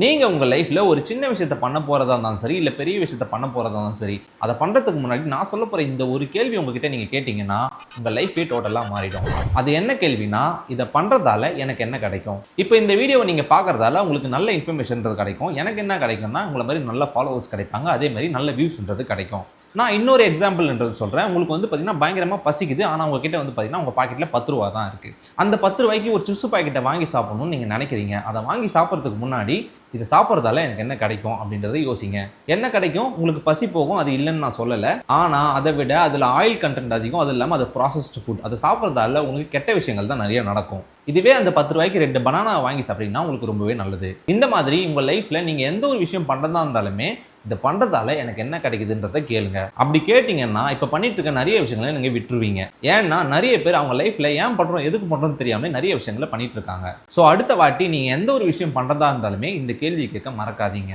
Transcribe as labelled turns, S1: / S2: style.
S1: நீங்க உங்க லைஃப்ல ஒரு சின்ன விஷயத்த பண்ண போறதா இருந்தாலும் சரி, இல்ல பெரிய விஷயத்த பண்ண போறதா இருந்தாலும் சரி, அத பண்றதுக்கு முன்னாடி நான் சொல்லப் போற இந்த ஒரு கேள்வி உங்ககிட்ட நீங்க கேட்டீங்கன்னா, உங்க லைஃபே டோட்டலா மாறிடும். அது என்ன கேள்வினா, இத பண்றதால எனக்கு என்ன கிடைக்கும்? இப்ப இந்த வீடியோவ நீங்க பார்க்கறதால உங்களுக்கு நல்ல இன்ஃபர்மேஷன்றது கிடைக்கும். எனக்கு என்ன கிடைக்கும்னா, உங்கள மாரி நல்ல ஃபாலோவர்ஸ் கிடைப்பாங்க. அதே மாரி நல்ல வியூஸ்ன்றது கிடைக்கும். நான் இன்னொரு எக்ஸாம்பிள்ன்றது சொல்றேன். உங்களுக்கு வந்து பார்த்தீங்கன்னா, பயங்கரமா பசிக்குது. ஆனா உங்ககிட்ட வந்து பார்த்தீங்கன்னா, உங்க பாக்கெட்ல ரூ. 10 தான் இருக்கு. அந்த ரூ. 10க்கு ஒரு சிப்ஸ் பாக்கெட்ட வாங்கி சாப்பிடணும்னு நீங்க நினைக்கிறீங்க. அத வாங்கி சாப்பிடுறதுக்கு முன்னாடி இத சாப்பிடுறதால எனக்கு என்ன கிடைக்கும் அப்படின்றத யோசிங்க. என்ன கிடைக்கும்? உங்களுக்கு பசி போகும். அது இல்லன்னு நான் சொல்லல. ஆனா அத விட அதுல ஆயில் கன்டென்ட் அதிகம். அது இல்லாம அது ப்ராசஸ்டு ஃபுட். அத சாப்பிடுறதால உங்களுக்கு கெட்ட விஷயங்கள் தான் நிறைய நடக்கும். இதுவே அந்த ரூ. 10க்கு 2 பனானா வாங்கி சாப்பிட்டீங்கன்னா உங்களுக்கு ரொம்பவே நல்லது. இந்த மாதிரி உங்க லைஃப்ல நீங்க எந்த ஒரு விஷயம் பண்றதா இருந்தாலுமே, இத பண்றதால எனக்கு என்ன கிடைக்குதுன்றத கேளுங்க. அப்படி கேட்டீங்கன்னா, இப்ப பண்ணிட்டு இருக்க நிறைய விஷயங்கள நீங்க விட்டுருவீங்க. ஏன்னா நிறைய பேர் அவங்க லைஃப்ல ஏன் பண்றோம், எதுக்கு பண்றோம்னு தெரியாம நிறைய விஷயங்கள பண்ணிட்டு இருக்காங்க. சோ அடுத்த வாட்டி நீங்க எந்த ஒரு விஷயம் பண்றதா இருந்தாலுமே இந்த கேள்வி கேட்க மறக்காதீங்க.